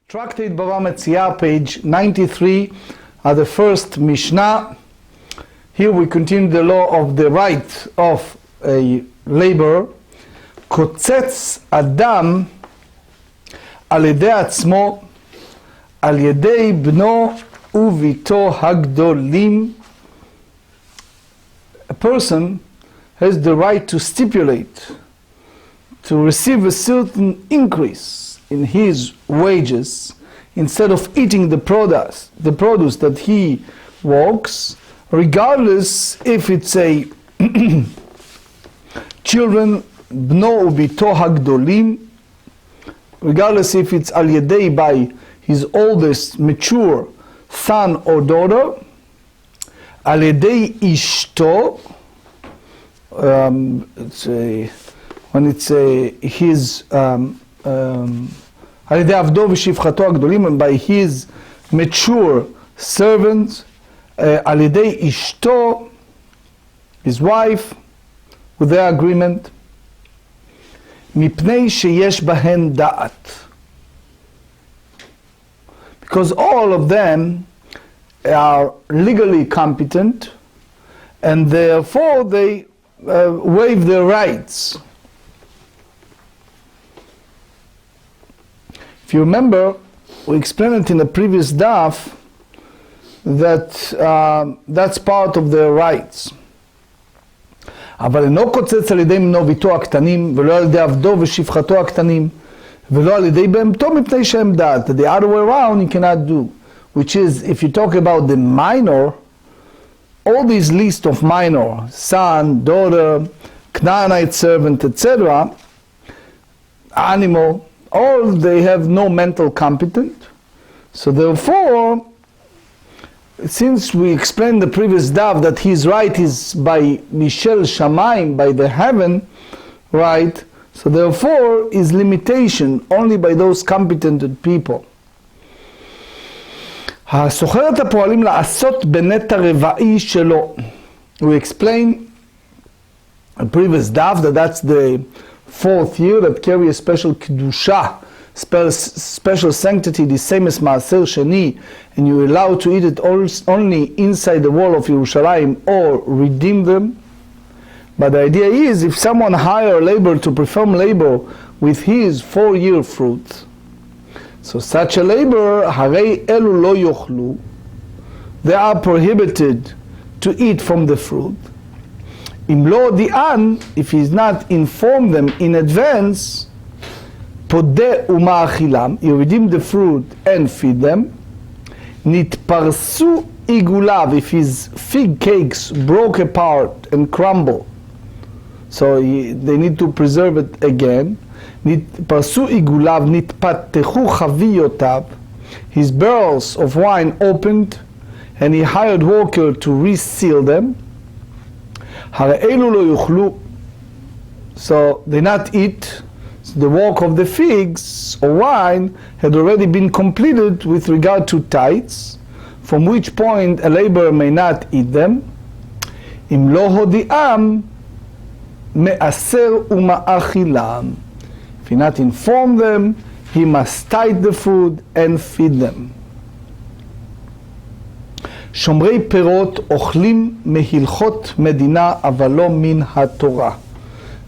Tractate Bava Metzia, page 93, the first Mishnah. Here we continue the law of the right of a laborer. קוצץ אדם על ידי עצמו, על ידי בנו וביתו הגדולים. A person has the right to stipulate, to receive a certain increase in his wages instead of eating the produce that he works, regardless if it's a children, bno ubito hagdolim, regardless if it's al yedei by his oldest mature son or daughter, al yedei ishto, his על ידי עבדו ושפחתו הגדולים, and by his mature servants, על ידי אשתו, his wife, with their agreement, מפני שיש בהן דעת. Because all of them are legally competent, and therefore they waive their rights. If you remember, we explained it in the previous daf that that's part of their rights. אבל אינו קוצץ על ידי בנו וביתו הקטנים, ולא על ידי עבדו ושפחתו הקטנים, ולא על ידי בהמתו מפני שהם דעת. The other way around you cannot do, which is, if you talk about the minor, all these list of minor, son, daughter, Canaanite servant, etc., animal, all they have no mental competence. So therefore, since we explained the previous daf that his right is by Mishel Shamayim, by the heaven, right? So therefore, his limitation only by those competent people. הסוחר את הפועלים לעשות בנט הרבעי שלו. We explained the previous daf that that's the fourth year that carry a special kedusha, special sanctity, the same as maaser sheni, and you're allowed to eat it only inside the wall of Yerushalayim or redeem them. But the idea is, if someone hire a laborer to perform labor with his 4-year fruit, so such a laborer, harei elu lo yochlu, they are prohibited to eat from the fruit. Im lo di'an, if he's not informed them in advance, podeh uma'achilam, he redeem the fruit and feed them. Nitparsu igulav, if his fig cakes broke apart and crumble, so they need to preserve it again. Nitparsu igulav, nitpatechu chaviyotav, his barrels of wine opened, and he hired worker to reseal them. So they not eat. So the work of the figs or wine had already been completed with regard to tithes, from which point a laborer may not eat them. Im lo hodi'am me'aser uma'achilam. If he not inform them, he must tithe the food and feed them. שומרי פירות אוכלים מהלכות מדינה אבל לא מן התורה.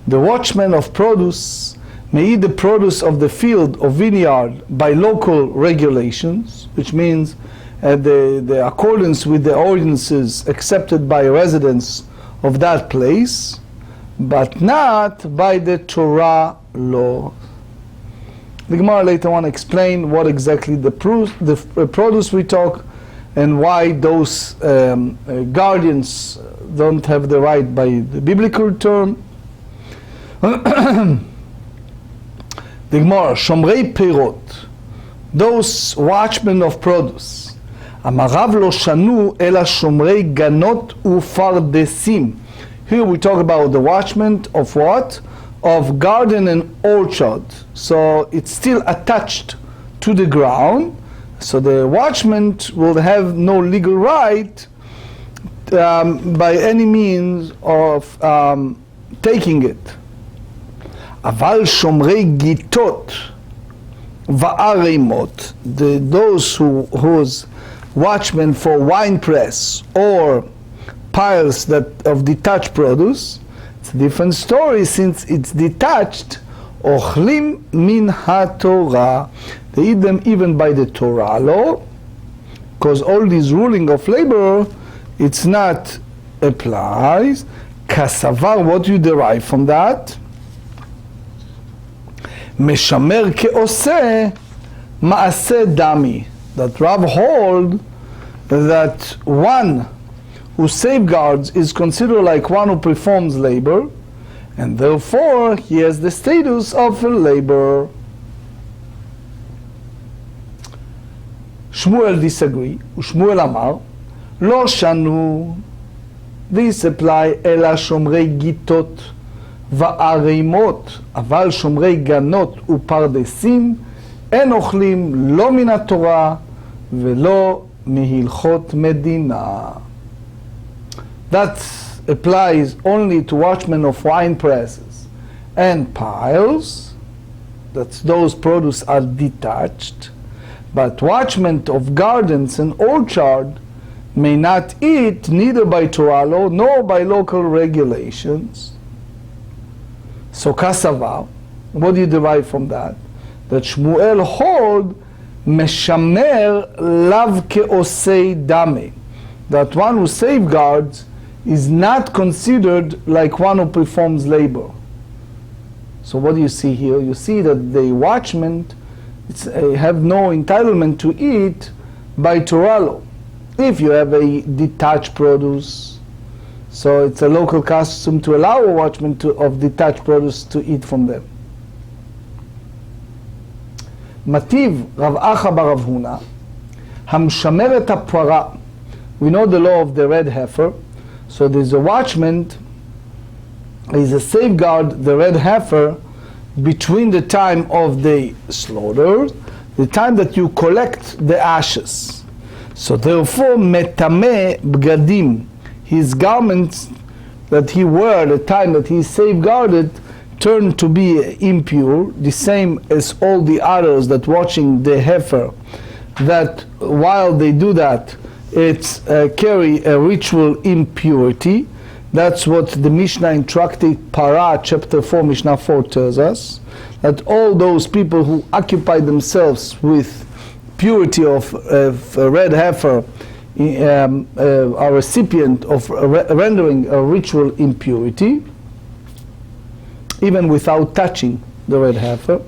The watchmen of produce may eat the produce of the field or vineyard by local regulations, which means the accordance with the ordinances accepted by residents of that place, but not by the Torah law. The Gemarrah later on explain what exactly the produce we talk, and why those guardians don't have the right by the biblical term. The Gemarrah, Shomrei Perot, those watchmen of produce, Amarav lo shanu ela shomrei ganot ufardesim. Here we talk about the watchmen of what? Of garden and orchard. So it's still attached to the ground. So the watchman will have no legal right by any means of taking it. אבל שומרי גיטות, va'arimot, those whose watchmen for wine press or piles of detached produce, it's a different story since it's detached. Ochlim min ha-Torah, they eat them even by the Torah law, because all this ruling of labor, it's not applies. Kasavar, what you derive from that? Meshamer ke'oseh ma'aseh dami, that Rav hold that one who safeguards is considered like one who performs labor, and therefore he has the status of a laborer. Shmuel disagree. Shmuel amar, lo shanu. This apply אלא שומרי גיטות וערימות, אבל שומרי גנות ופרדסים אין אוכלים לא מן התורה ולא מהלכות מדינה. That applies only to watchmen of wine presses and piles, that those produce are detached, but watchmen of gardens and orchard may not eat neither by Torah law nor by local regulations. So kasava, what do you derive from that? That Shmuel hold meshamer lav ke'osei dame, that one who safeguards is not considered like one who performs labor. So what do you see here? You see that the watchmen have no entitlement to eat by Torah law. If you have a detached produce, so it's a local custom to allow a watchman of detached produce to eat from them. Mativ Rav Acha bar Rav Huna, Hamshamer et hapara. We know the law of the red heifer. So there's a watchman, is a safeguard, the red heifer, between the time of the slaughter, the time that you collect the ashes. So therefore, metame bgadim, his garments that he wore at the time that he safeguarded turned to be impure, the same as all the others that watching the heifer, that while they do that, it's carry a ritual impurity. That's what the Mishnah in Tractate Parah, chapter 4, Mishnah 4 tells us, that all those people who occupy themselves with purity of a red heifer are recipient of rendering a ritual impurity, even without touching the red heifer.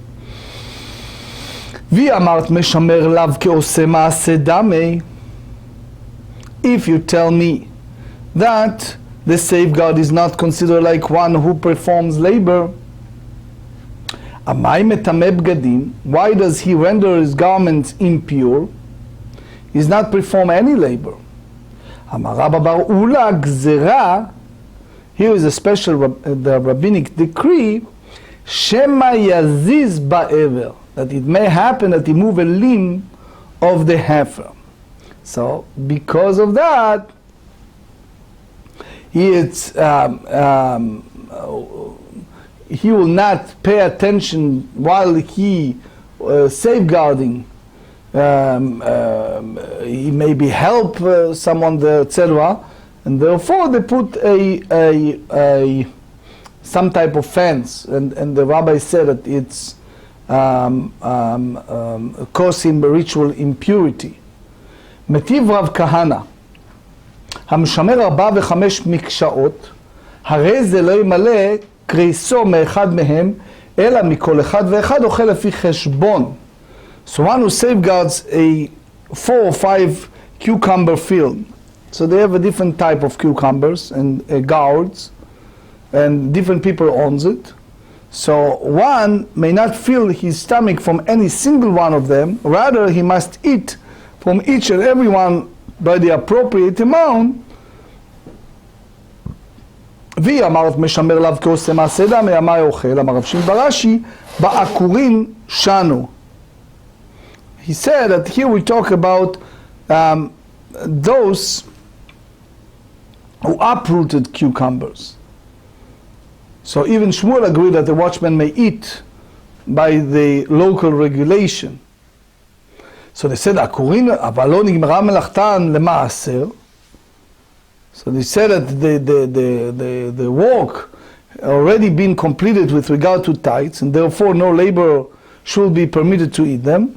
והיא אמרת משמר לאו כעושה מעשה דמי. If you tell me that the safeguard is not considered like one who performs labor, amai metame bgadim, why does he render his garments impure? He does not perform any labor. Amar Rabba bar Ula gzera, here is a special the rabbinic decree, shema yaziz ba'ever, that it may happen that he move a limb of the heifer. So, because of that, he will not pay attention while he safeguarding. He maybe help someone there, etc. And therefore, they put some type of fence, and the rabbi said that it's causing ritual impurity. מטיב רב כהנא, המשמר 4 ו5 מקשאות, הרי זה לא ימלא קריסו מאחד מהם, אלא מכל אחד ואחד אוכל לפי חשבון. So one who safeguards a 4 or 5 cucumber field. So they have a different type of cucumbers and gourds, and different people owns it. So one may not fill his stomach from any single one of them, rather he must eat from each and every one by the appropriate amount. והיא אמרת משמר לאו כעושה מעשה דמי, אמר אוכל, אמר רב שמעון ברש"י, בעקורין שנו. He said that here we talk about those who uprooted cucumbers. So even Shmuel agreed that the watchman may eat by the local regulation. So they said, אבל לא נגמרה מלאכתן למעשר. So they said that the work already been completed with regard to tithes, and therefore no labor should be permitted to eat them.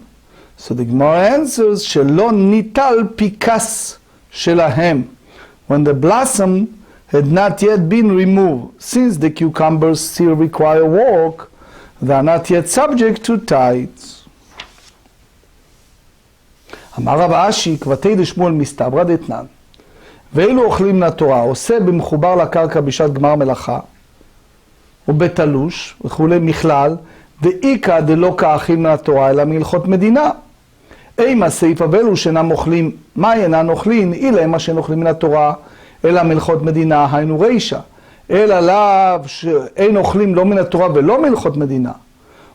So the Gemara answers, שלא ניטל פיקס שלהם, when the blossom had not yet been removed. Since the cucumbers still require work, they are not yet subject to tithes. אמר רב אשי, כבתי דשמואל מסתברא דתנן, ואילו אוכלים לתורה, עושה במחובר לקרקע בשעת גמר מלאכה, ובתלוש, וכולי מכלל, ואיקא דלא כאחים לתורה, אלא מהלכות מדינה. אימה סעיפא ואלו שאינם אוכלים, מה אינם אוכלים? אילה אימה שאין אוכלים מן התורה, אלא מהלכות מדינה, היינו רישא. אלא לאו שאין אוכלים לא מן התורה ולא מהלכות מדינה.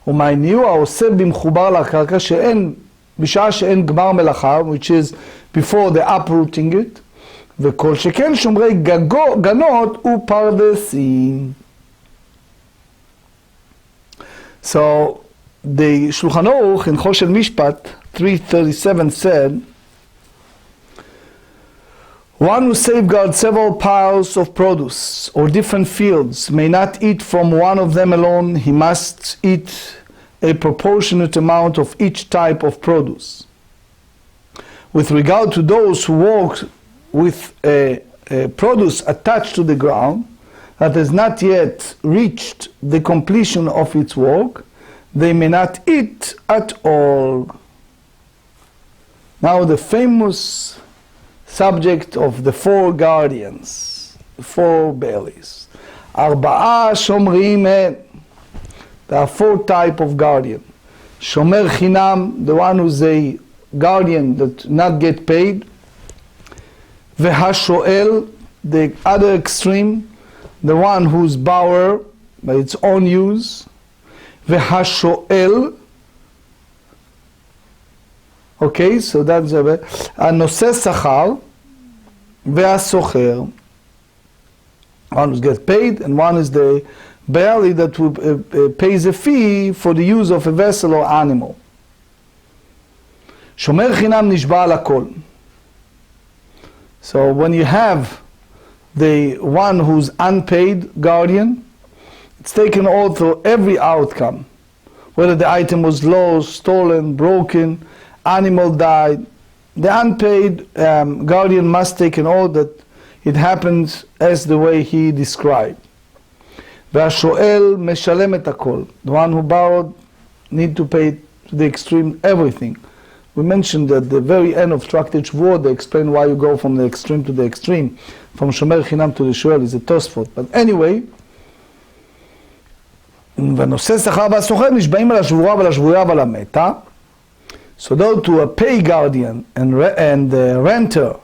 ומעניהו העושה במחובר לקרקע שאין, בשעה שאין גמר מלאכה, which is before the uprooting it, וכל שכן שומרי גנות ופרדסים. So, the Shulchan Aruch in Choshen Mishpat 337 said, one who safeguards several piles of produce or different fields may not eat from one of them alone. He must eat a proportionate amount of each type of produce. With regard to those who work with a produce attached to the ground that has not yet reached the completion of its work, they may not eat at all. Now the famous subject of the four guardians, the four bellies. ארבעה שומרים הם. There are four types of guardian. שומר חינם, the one who's a guardian that not get paid. והשואל, the other extreme, the one who's borrower by its own use. והשואל, okay, so that's הנושא שכר והסוחר. One who gets paid and one is the barely that pays a fee for the use of a vessel or animal. שומר חינם נשבע על הכל. So when you have the one who's unpaid guardian, it's taken all through every outcome. Whether the item was lost, stolen, broken, animal died, the unpaid guardian must take an oath that it happens as the way he described. והשואל משלם את הכל. The one who borrowed need to pay to the extreme everything. We mentioned at the very end of Tractate Bava, they explain why you go from the extreme to the extreme. From shomer chinam to the שואל is a tosfot. But anyway, ונושא שכר והסוחר נשבעים על השבורה ועל השבויה ועל המתה. So those to a pay guardian and the renter,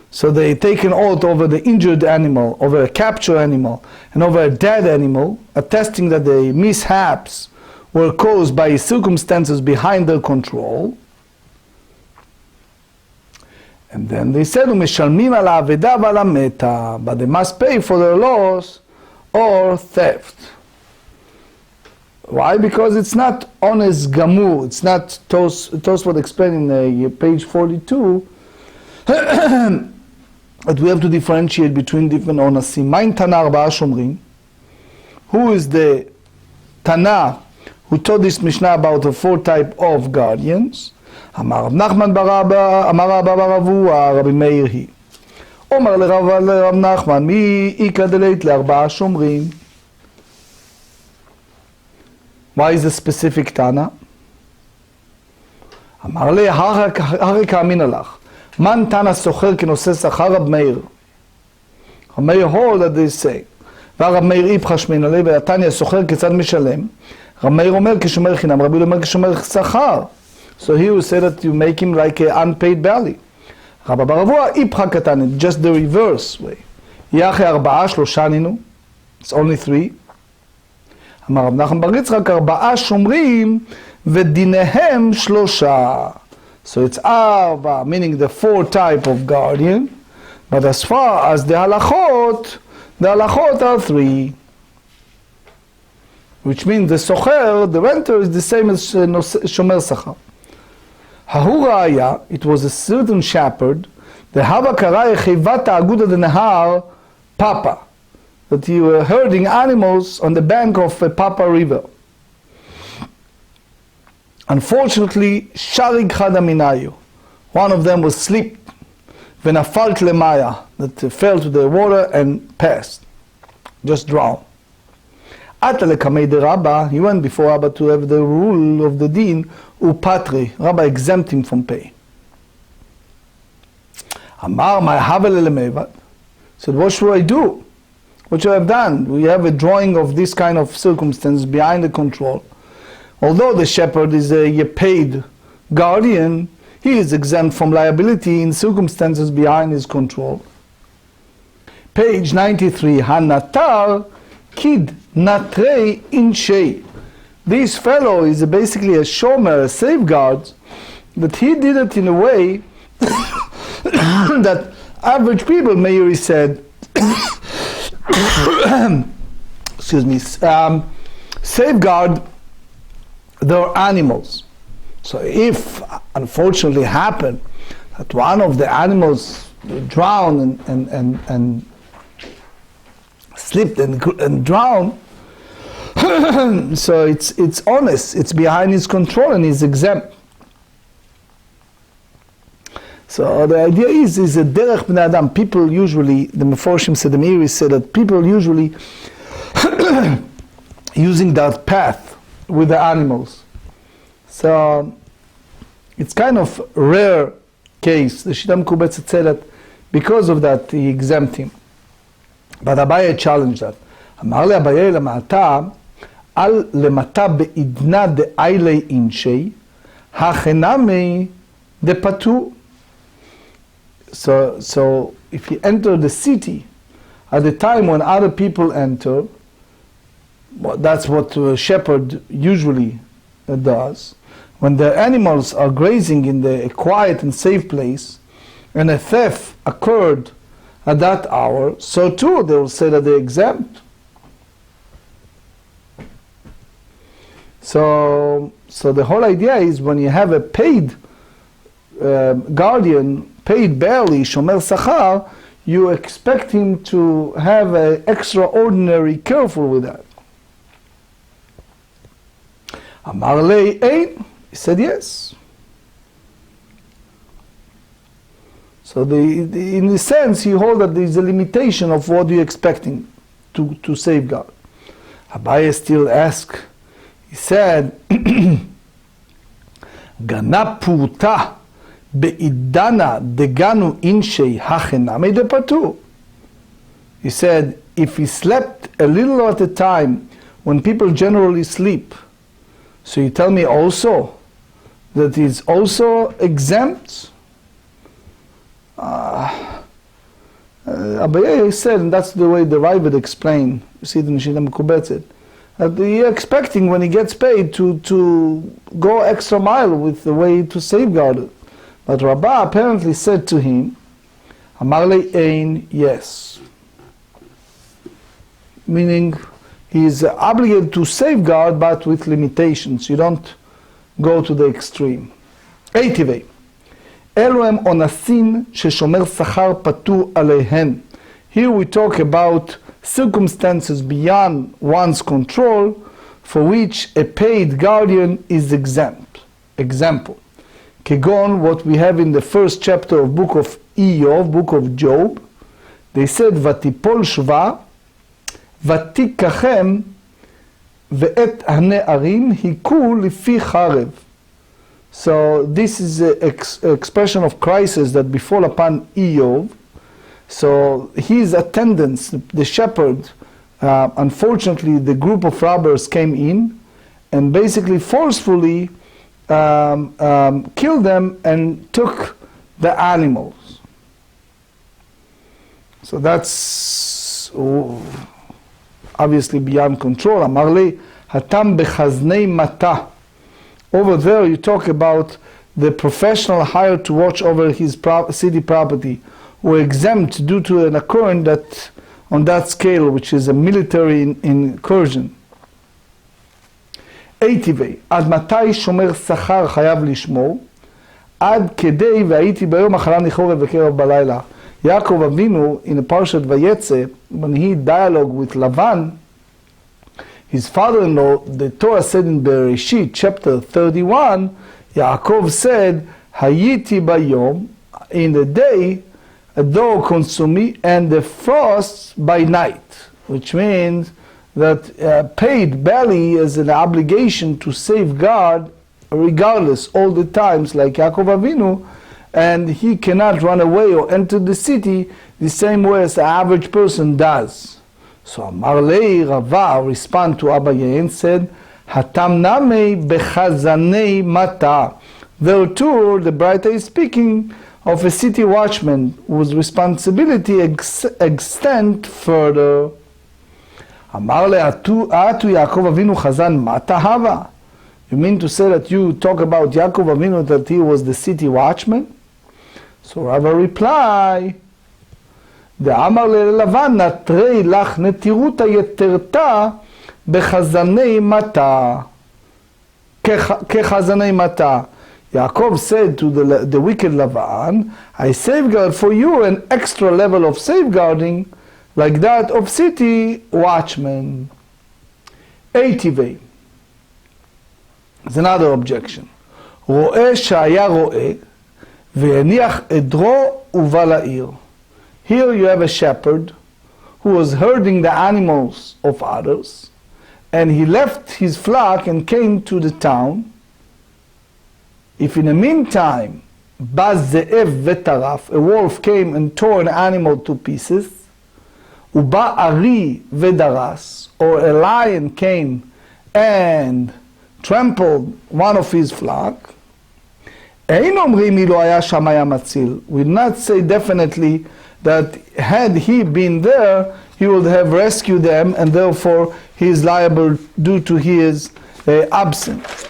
so they take an oath over the injured animal, over a captured animal, and over a dead animal, attesting that the mishaps were caused by circumstances behind their control. And then they said, "U'mishalmim al ha'aveda v'al ha'meta," but they must pay for their loss or theft. Why? Because it's not honest gamur. It's not Tosfot explained in page 42 that we have to differentiate between different onasim. Ma'in Tana Arba'a Shomrim. Who is the Tana who taught this Mishnah about the four type of guardians? Amar Rav Nachman bar Abba, Amar Abba bar Avua, Rabbi Meir היא. אומר לרב נחמן, מי איכא דלית לארבעה שומרים? Why is the specific Tana? אמר לי, הרי כאמין לך. מן תנא סוחר כנושא שכר רב מאיר. רב מאיר hold that they say. והרב מאיר איפכא שמינא ליה, והתניא סוחר כיצד משלם? רב מאיר אומר כשומר חינם, רבי אומר כשומר שכר. So he will say that you make him like an unpaid belly. רבא בר אבוה איפכא קטן, just the reverse way. יחי ארבעה שלושה נינו. It's only three. אמר רב נחמן בר יצחק, ארבעה שומרים ודיניהם שלושה. So it's arba, meaning the four type of guardian, but as far as the halachot are three. which means the socher, the renter, is the same as shomer sachar. Hahu raya, it was a certain shepherd, the hava karai chivata aguda de nahar papa, that he were herding animals on the bank of a Papa river. Unfortunately, sharig chadaminayu, one of them was asleep, venafalt lemaya, that fell to the water and passed, just drowned. Ata lekamei de Rabba, he went before Rabba to have the rule of the din, upatri, Rabba exempt him from pay. Amar my havel elemevat, said, what should I do? What should I have done? We have a drawing of this kind of circumstance behind the control. Although the shepherd is a paid guardian, he is exempt from liability in circumstances behind his control. Page 93, Hanatar Kid Natrei Inshei. This fellow is basically a shomer, a safeguard, but he did it in a way that average people, Meiri said, excuse me, safeguard their animals. So if unfortunately happened that one of the animals drowned and slipped and drowned, so it's honest, it's behind his control and he's exempt. So the idea is a derech bnei adam. People usually, the Meforshim said, the Meiri said that people usually using that path with the animals. So it's kind of rare case. The Shita Mekubetzet said that because of that he exempt him. But Abaye challenged that. Amar le Abaye lemata al lemata beidna de aile inshei hachename de patu. So if he entered the city at the time when other people enter, well, that's what a shepherd usually does. When the animals are grazing in a quiet and safe place, and a theft occurred at that hour, so too they will say that they're exempt. So the whole idea is when you have a paid guardian, paid barely, shomer sachar, you expect him to have an extraordinary careful with that. Amar lei ein, he said yes. So in the sense, he holds that there is a limitation of what you're expecting to safeguard. Abaye still asked, he said, Gana puta beidana deganu inshei hachename de patu. He said, if he slept a little at a time when people generally sleep, so you tell me also that he's also exempt? Abaye said, and that's the way the Ravid explained, you see it in Shita Mekubetzet, that you're expecting when he gets paid to go extra mile with the way to safeguard it. But Rabbah apparently said to him, Amar le ein, yes. Meaning, he is obligated to safeguard, but with limitations. You don't go to the extreme. Eitivei. אלו הם עונסים ששומר שכר פטור עליהן. Here we talk about circumstances beyond one's control for which a paid guardian is exempt. Example. כגון what we have in the first chapter of book of Iyov, book of Job. They said, ותיפול שווה, ותיקחם, ואת הנערים היכו לפי חרב. So this is an expression of crisis that befall upon Iyov. So his attendants, the shepherd, unfortunately the group of robbers came in and basically forcefully killed them and took the animals. So that's obviously beyond control. Amarli hatam bechaznei mata. Over there you talk about the professional hired to watch over his city property, who are exempt due to an occurrence that on that scale, which is a military incursion. היטיבי, עד מתי שומר שכר חייב לשמור? עד כדי והייתי ביום אכלני חורב וקרב בלילה. יעקב אבינו, in פרשת ויצא, when he dialogue with Lavan, his father-in-law, the Torah said in Bereshit, chapter 31, Yaakov said, Hayiti bayom, in the day, a dog consumed me, and the frost by night, which means that paid belly is an obligation to safeguard regardless all the times, like Yaakov Avinu, and he cannot run away or enter the city the same way as the average person does. So Amar Lei Rava respond to Abaye and said, Hatam Name Bechazanei Mata. There too, the Braita is speaking of a city watchman whose responsibility extend further. Amar Le Atu Yaakov Avinu Chazan Mata Hava. You mean to say that you talk about Yaakov Avinu that he was the city watchman? So Rava reply, דאמר ללבן נטרי לך נטירותה יתרתה בחזני מטה, כחזני מטה. Yaakov said to the wicked Lavan, I safeguard for you an extra level of safeguarding like that of city watchmen. Eitivei. There's another objection. רואה שהיה רואה והניח עדרו ובא לעיר. Here you have a shepherd who was herding the animals of others, and he left his flock and came to the town. If in the meantime, baz ze'ev vetaraf, a wolf came and tore an animal to pieces, uba ari vedaras, or a lion came and trampled one of his flock, ein omrim ilo haya sham haya matzil. We will not say definitely that had he been there, he would have rescued them, and therefore he is liable due to his absence.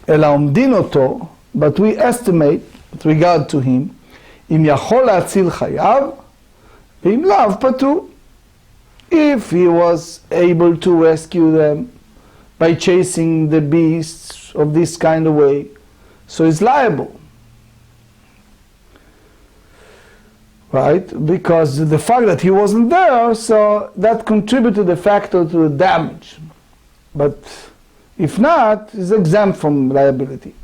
אלא עומדין אותו, but we estimate, with regard to him, אם יכול להציל חייו, ואם לאו פטור. If he was able to rescue them by chasing the beasts of this kind of way, so he's liable. Right? Because the fact that he wasn't there, so that contributed a factor to the damage. But if not, he's exempt from liability.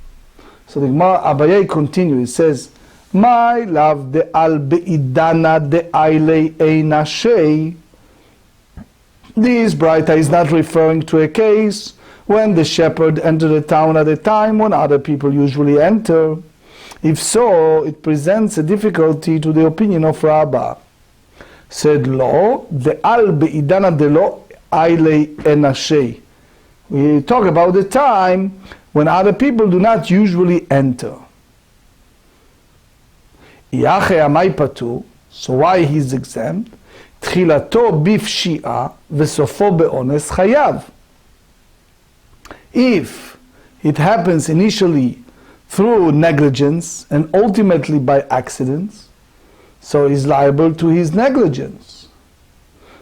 So the Gemarrah Abaye continues, it says, My love de al beidana de aile eina shei. This Braita is not referring to a case when the shepherd entered the town at a time when other people usually enter. If so, it presents a difficulty to the opinion of Rabbah. Said Lo, the al beidana de lo aile eina shei. We talk about the time when other people do not usually enter. So why he's exempt? תחילתו בפשיעה וסופו באונס חייב. If it happens initially through negligence and ultimately by accidents, so he's liable to his negligence.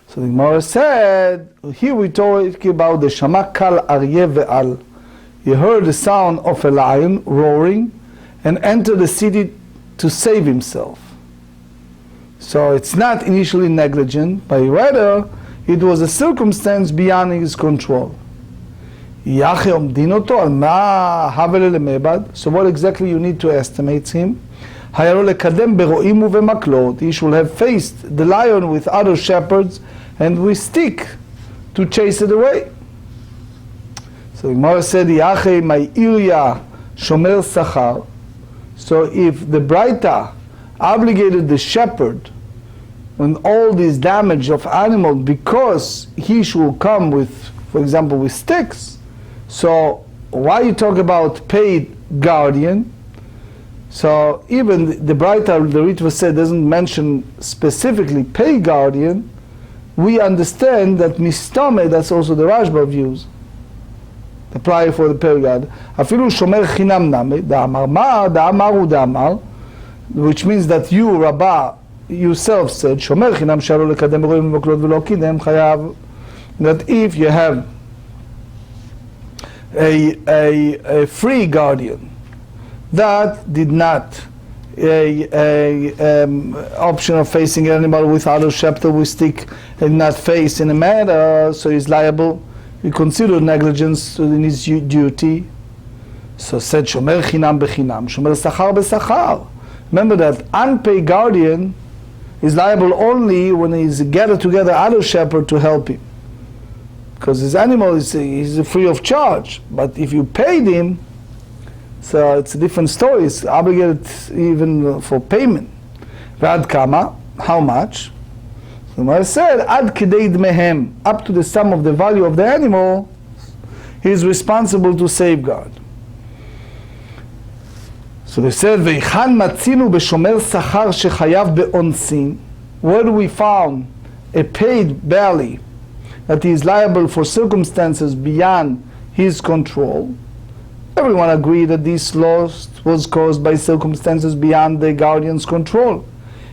So the Gemara said, here we talk about the Shama Kal Aryeh Ve'al. He heard the sound of a lion roaring and entered the city to save himself. So it's not initially negligent, but rather it was a circumstance beyond his control. So what exactly you need to estimate him? He should have faced the lion with other shepherds and with stick to chase it away. So the Gemara said, shomer sachar. So if the Braita obligated the shepherd on all this damage of animals because he should come with, for example, with sticks, so why you talk about paid guardian? So even the Braita, the Ritva said, doesn't mention specifically paid guardian. We understand that mistame, that's also the Rashba views, the prior for the paid guardian. Afilu shomer chinam name, da'amar ma, da'amaru da'amar, which means that you, Rabbah, yourself said, shomer chinam shalo lekadem roim v'moklot v'lo kidem chayav, that if you have a free guardian that did not option of facing an animal without a scepter with stick and not face in a manner, so he's liable. We consider negligence in his duty. So said shomer chinam bechinam, shomer sachar besachar. Remember that unpaid guardian is liable only when he's gathered together other shepherd to help him, because his animal is free of charge. But if you paid him, so it's a different story. It's obligated even for payment. Vad Kamma, how much? So I said, ad kedei dmehem, up to the sum of the value of the animal, he is responsible to safeguard. So they said, veichan matzinu beshomer sachar shechayav beonsin. Where do we found a paid belly that he is liable for circumstances beyond his control? Everyone agreed that this loss was caused by circumstances beyond the guardian's control,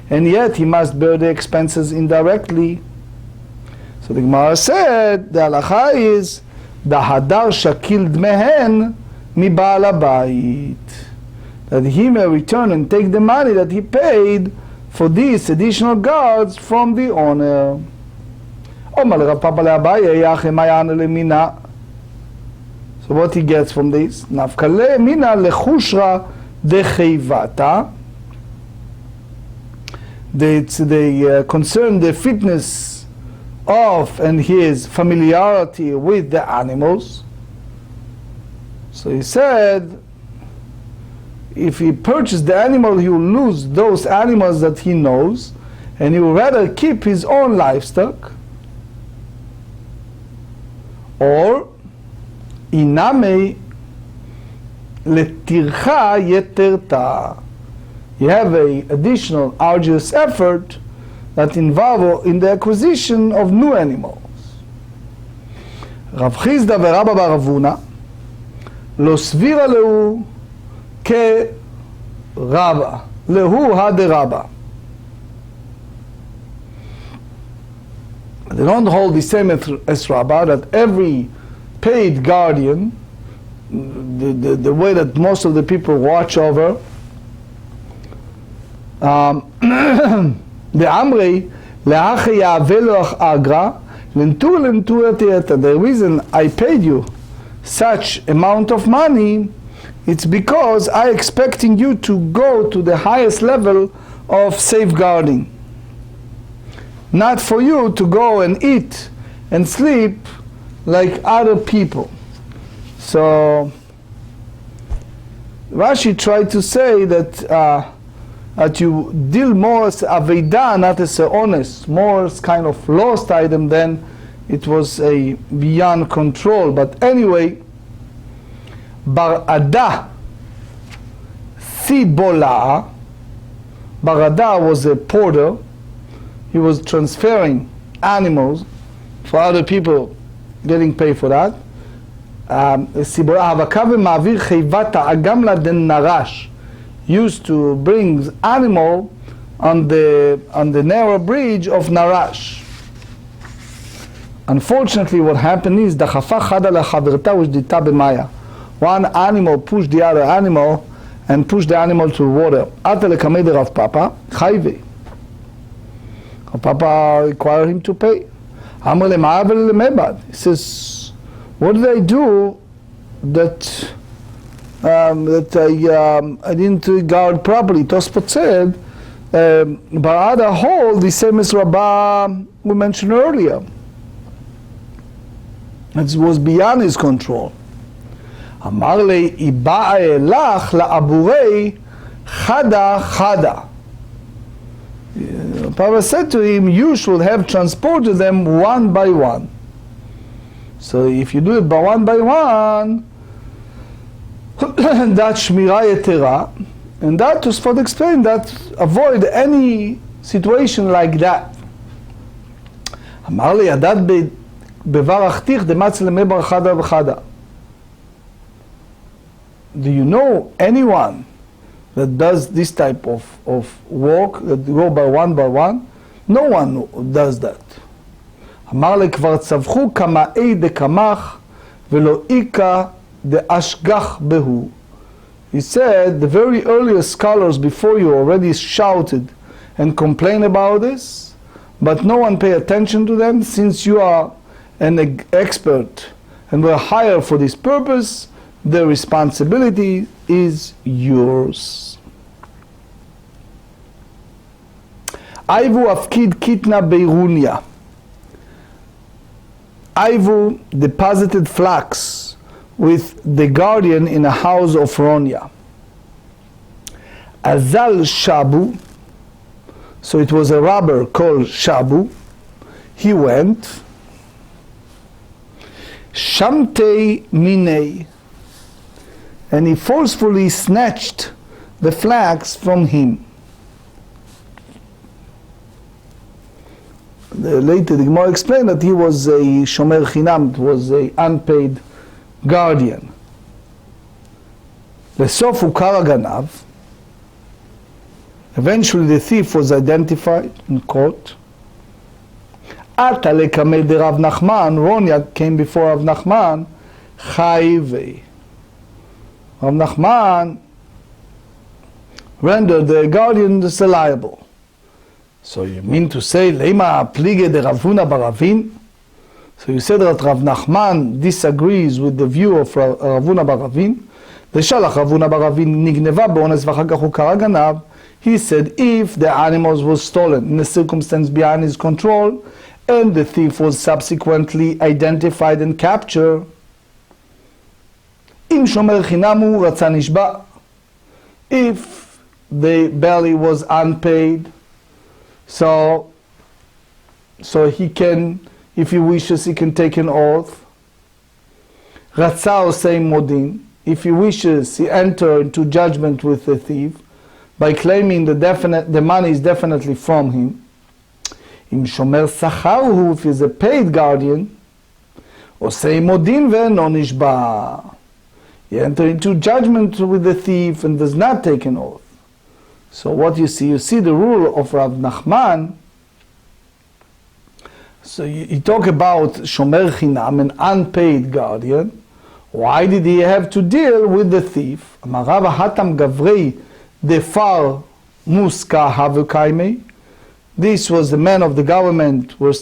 and yet he must bear the expenses indirectly. So the Gemara said, the halacha is, the hadar shakil dmehen mi ba'al habayit, that he may return and take the money that he paid for these additional guards from the owner. So what he gets from this? Nafkale mina lechushra dechevata. They concern the fitness of and his familiarity with the animals. So he said, if he purchased the animal, he will lose those animals that he knows, and he will rather keep his own livestock. Or iname letircha yeterta. You have an additional arduous effort that involve in the acquisition of new animals. Rav Chizda ורבא בר אבונה לא סבירה להו כרבא, להו הדרבא. They don't hold the same as Rabbah, that every paid guardian, the way that most of the people watch over, the Amrei, le'ache ya'aveloch agra, the reason I paid you such amount of money, it's because I'm expecting you to go to the highest level of safeguarding. Not for you to go and eat and sleep like other people. So Rashi tried to say that you deal more as aveda, not as a honest, more as kind of lost item than it was a beyond control. But anyway, Barada Sibola, Barada was a porter. He was transferring animals for other people, getting paid for that. Used to bring animal on the narrow bridge of Narash. Unfortunately, what happened is one animal pushed the other animal and pushed the animal to water. Papa required him to pay. He says, what did I do that I didn't regard properly? Tosfot said, Barada hold the same as Rabbah we mentioned earlier. It was beyond his control. Amar le iba'a elach la'aburei chada chada. Papa said to him, you should have transported them one by one. So if you do it by one, that's shmira yetera, and that Tosfot explained that avoid any situation like that. Amar le yadat bevarachtik dematz lemebar chada v'chada. Do you know anyone that does this type of walk, that go by one? No one does that. אמר לי כבר צווחו כמאי דקמח ולא איכה the ashgach behu. He said, the very earliest scholars before you already shouted and complained about this, but no one paid attention to them. Since you are an expert and were hired for this purpose, the responsibility is yours. Aivu afkid kitna beirunia. Aivu deposited flax with the guardian in a house of Ronya. Azal Shabu, so it was a robber called Shabu. He went. Shamtei Minei, and he forcefully snatched the flax from him. Later the Gemarrah explained that he was a shomer chinam, was a unpaid guardian. Lesof ukara ganav. Eventually the thief was identified and caught. Ata lekameh de Rav Nachman, Ronya came before Rav Nachman, chayvei. Rav Nachman rendered the guardian liable. So you mean to say, Lema plige de Ravuna Baravin? So you said that Rav Nachman disagrees with the view of Ravuna Baravin. Veshalach Ravuna Baravin nigneva be'ones v'achar kach ukara ganav. He said, if the animals were stolen in a circumstance beyond his control, and the thief was subsequently identified and captured, im shomer chinamu ratza nishba. If the belly was unpaid, so he can, if he wishes, he can take an oath. Ratza osei modin. If he wishes, he enter into judgment with the thief by claiming the money is definitely from him. Im shomer sacharu, if he's a paid guardian, osei modin ve'eno nishba. He enter into judgment with the thief and does not take an oath. So what you see the rule of Rav Nachman. So you talk about shomer chinam, an unpaid guardian. Why did he have to deal with the thief? Amarav hatam gavrei defar muska havukaimei. This was the man of the government were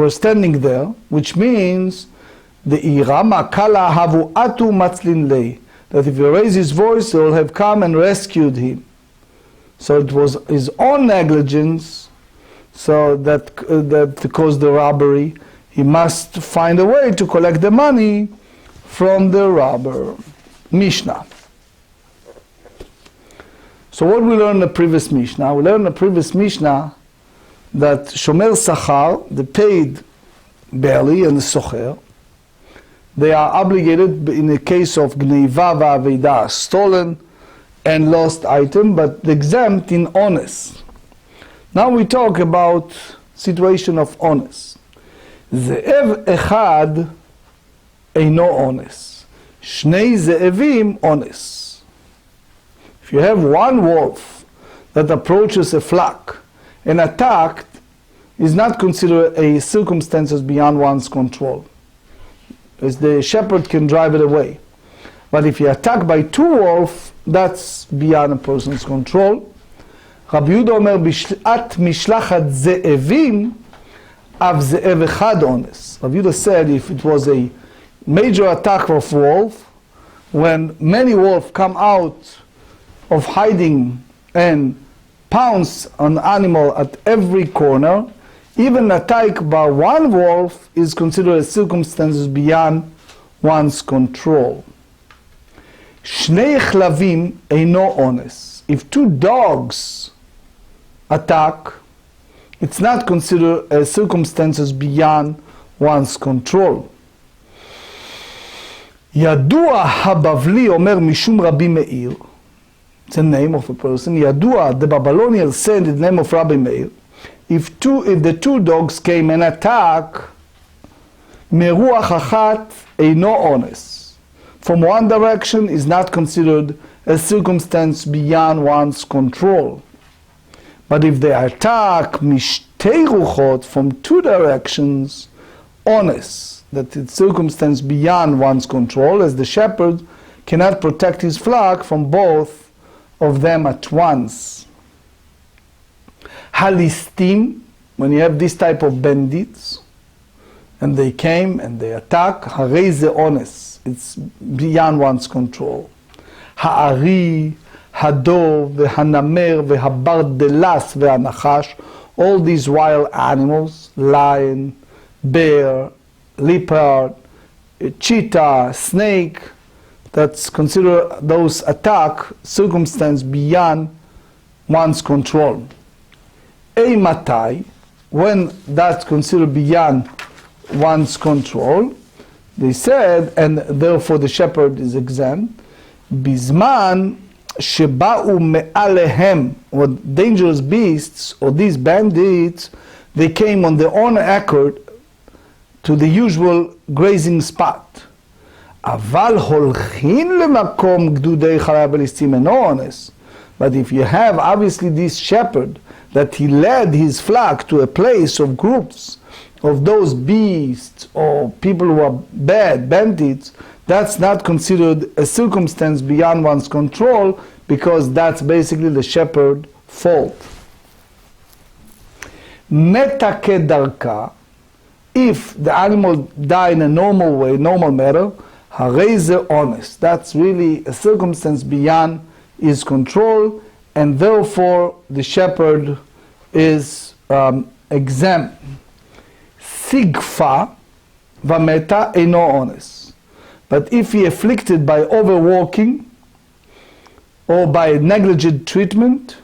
standing there, which means the irama kala havu atu matzlin lei, that if he raised his voice, they will have come and rescued him. So it was his own negligence, so that caused the robbery. He must find a way to collect the money from the robber. Mishnah. So what we learned in the previous Mishnah? We learned in the previous Mishnah that shomer sachar, the paid belly and the socher, they are obligated in the case of gneiva va'aveda, stolen and lost item, but exempt in honest. Now we talk about situation of honest. Ze'ev echad eino honest. Shnei ze'evim honest. If you have one wolf that approaches a flock and attacked, is not considered a circumstances beyond one's control, as the shepherd can drive it away. But if you're attacked by two wolves, that's beyond a person's control. Rabbi Yehuda omer b'shat mishlachat ze'evim av ze'ev echad honest. Rabbi Yehuda said if it was a major attack of wolf, when many wolves come out of hiding and pounce on the animal at every corner, even attack by one wolf is considered as circumstances beyond one's control. Shnei chlavim eino honest. If two dogs attack, it's not considered as circumstances beyond one's control. Yadua habavli omer mishum Rabbi Meir. It's the name of a person. Yadua, the Babylonians said in the name of Rabbi Meir. If the two dogs came and attack, meruach achat eino honest. From one direction is not considered a circumstance beyond one's control. But if they attack שתי רוחות from two directions, honest, that it's circumstance beyond one's control, as the shepherd cannot protect his flock from both of them at once. Halistim, when you have this type of bandits, and they came and they attack, Harei ze honest, it's beyond one's control. Ha'ari, Hadov, Hanamer, Habardelas, Ve'anachash, all these wild animals, lion, bear, leopard, cheetah, snake, that's considered those attack circumstance beyond one's control. Matai, when that's considered beyond one's control, they said, and therefore the shepherd is exempt, Bizman Sheba'u me'alehem, or dangerous beasts, or these bandits, they came on their own accord to the usual grazing spot. Aval holchin lemakom gdudei Harav Yaakov and honest. But if you have obviously this shepherd that he led his flock to a place of groups of those beasts or people who are bad, bandits, that's not considered a circumstance beyond one's control, because that's basically the shepherd's fault. Metake darka, if the animal die in a normal way, normal manner, harei ze honest, that's really a circumstance beyond his control, and therefore the shepherd is exempt. Sigfa vameta eino honest. But if he afflicted by overworking or by negligent treatment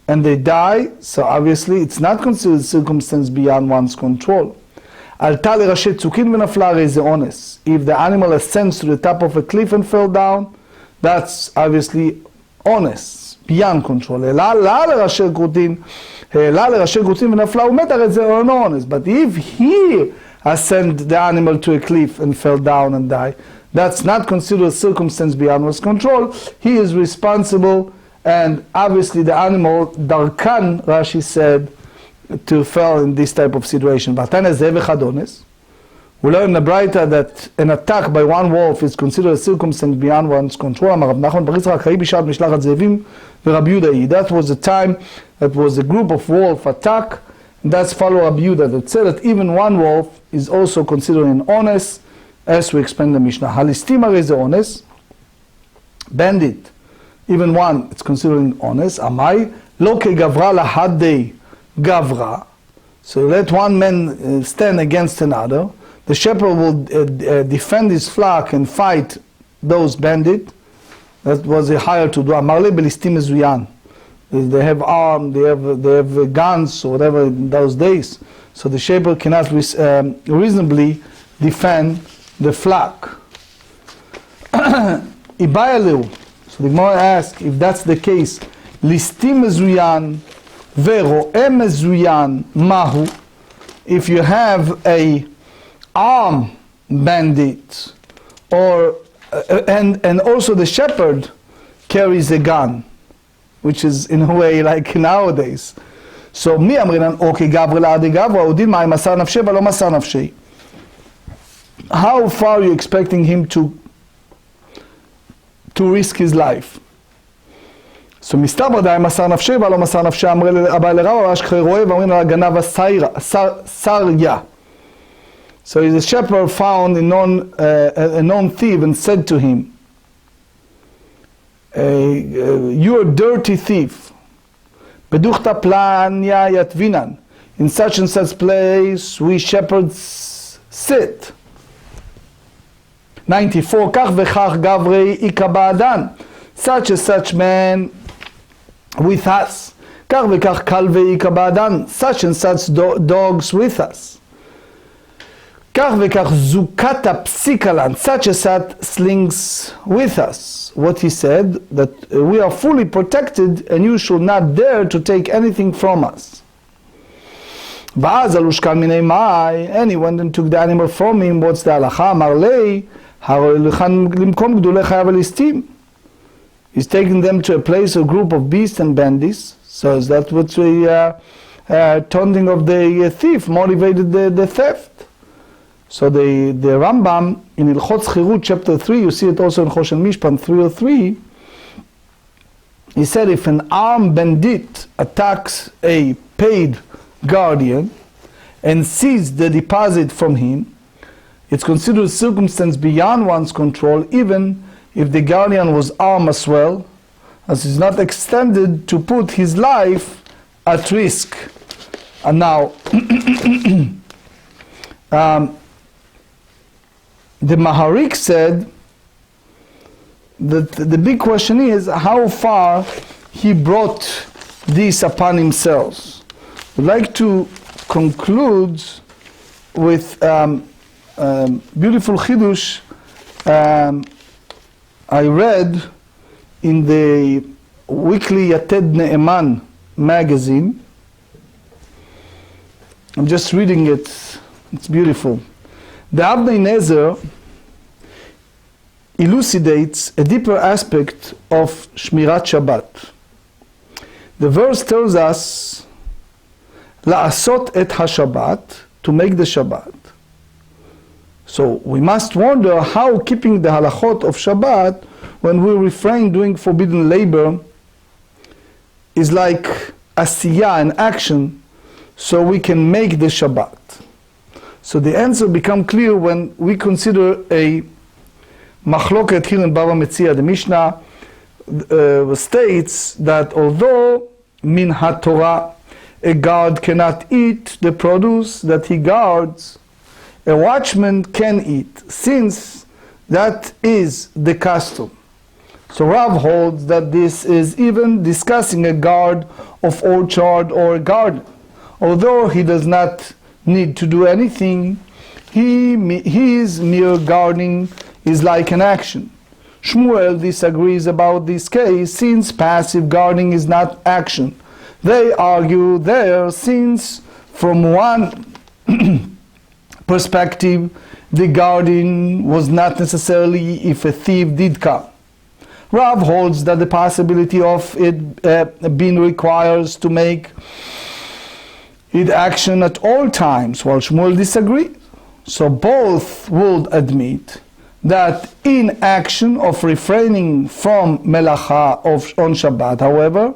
and they die, so obviously it's not considered a circumstance beyond one's control. Alta lerashi tzukin v'nafla harei ze honest. If the animal ascends to the top of a cliff and fell down, that's obviously honest, beyond control. Ela lerashi grutin v'nafla umet harei ze honest. But if he ascended the animal to a cliff and fell down and died, that's not considered a circumstance beyond one's control. He is responsible, and obviously the animal, darkan, Rashi said, to fall in this type of situation. We learn in the Braita that an attack by one wolf is considered a circumstance beyond one's control. That was the time that was a group of wolf attack, and that's follow Rabbi Yehuda that said that even one wolf is also considered an honest, as we explained in the Mishnah. Halistim harei ze honest, bandit, even one, it's considered an honest. Amai lo kegavra lahadei gavra. So let one man stand against another. The shepherd will defend his flock and fight those bandits. That was a higher to do. Amarle belistim mezuyan. They have arms, they have guns or whatever in those days. So the shepherd cannot reasonably defend the flock. Ibayaleu. So the Gemara asks, if that's the case, listim mezuyan vero'e mezuyan mahu. If you have a armed bandit, or and also the shepherd carries a gun, which is in a way like nowadays. So mi amrinan okay gavra adi gavra udin ma masar nafshe v'lo masar nafshe. How far are you expecting him to risk his life? So מסתבר די מסר נפשי ולא מסר נפשי אמרי לבא לרב אשכחי רואה ואומרים לה גנב סריה. So the shepherd found a known thief and said to him, you are a dirty thief. Beduchta planya yatvinan. In such and such place we shepherds sit. 94. Kach vechach gavrei ikabadan. Such and such man with us. Kach vechach kalvei ikabadan. Such and such dogs with us. Kach vechach zukata psikalan. Such and such slings with us. What he said, that we are fully protected and you should not dare to take anything from us. And he went and took the animal from him. What's the halacha? Marlei. He's taking them to a place, a group of beasts and bandits. So is that what we taunting of the thief motivated the theft. So the Rambam in Ilchot Chirut chapter 3, you see it also in Choshen Mishpan 303, he said if an armed bandit attacks a paid guardian and seizes the deposit from him, it's considered a circumstance beyond one's control, even if the guardian was armed as well, as is not extended to put his life at risk. And now, the Maharik said that the big question is how far he brought this upon himself. I'd like to conclude with beautiful chidush I read in the weekly Yated Ne'eman magazine. I'm just reading it. It's beautiful. The Abnei Nezer elucidates a deeper aspect of Shmirat Shabbat. The verse tells us La'asot et HaShabbat, to make the Shabbat. So we must wonder how keeping the halachot of Shabbat when we refrain doing forbidden labor is like asiyah, an action, so we can make the Shabbat. So the answer becomes clear when we consider a machloket here in Bava Metzia. The Mishnah states that although min haTorah a guard cannot eat the produce that he guards, a watchman can eat, since that is the custom. So Rav holds that this is even discussing a guard of orchard or a garden. Although he does not need to do anything, his mere gardening is like an action. Shmuel disagrees about this case, since passive gardening is not action. They argue there, since from one perspective the garden was not necessarily if a thief did come. Rav holds that the possibility of it being requires to make it action at all times, while Shmuel disagrees. So both would admit that inaction of refraining from melacha on Shabbat, however,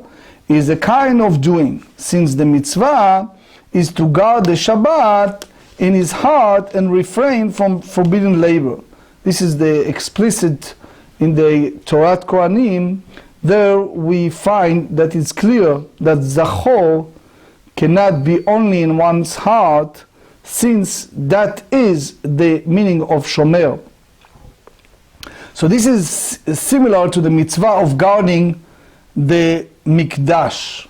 is a kind of doing, since the mitzvah is to guard the Shabbat in his heart and refrain from forbidden labor. This is the explicit in the Torah Kohanim. There we find that it's clear that Zachor cannot be only in one's heart, since that is the meaning of Shomer. So this is similar to the mitzvah of guarding the Mikdash.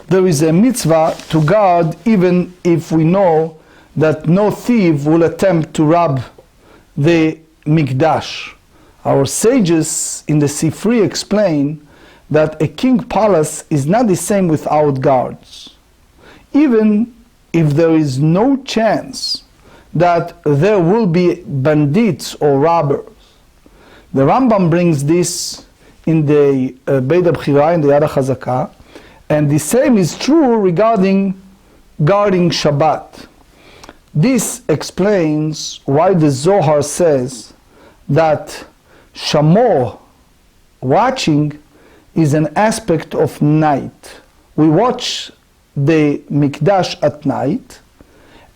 There is a mitzvah to guard even if we know that no thief will attempt to rob the Mikdash. Our sages in the Sifri explain that a king palace is not the same without guards. Even if there is no chance that there will be bandits or robbers. The Rambam brings this in the Beit HaBchira, in the Yad HaChazakah, and the same is true regarding guarding Shabbat. This explains why the Zohar says that Shamor, watching, is an aspect of night. We watch the Mikdash at night,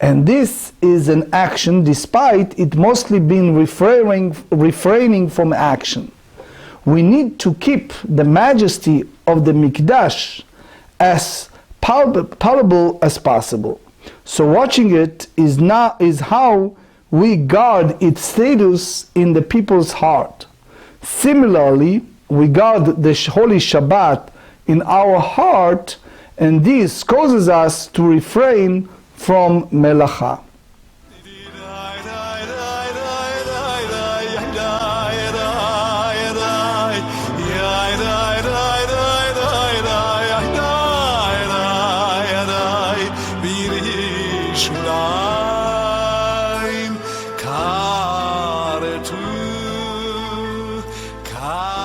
and this is an action despite it mostly being refraining from action. We need to keep the majesty of the Mikdash as palatable as possible. So watching it is how we guard its status in the people's heart. Similarly, we guard the Holy Shabbat in our heart, and this causes us to refrain from melacha. Ka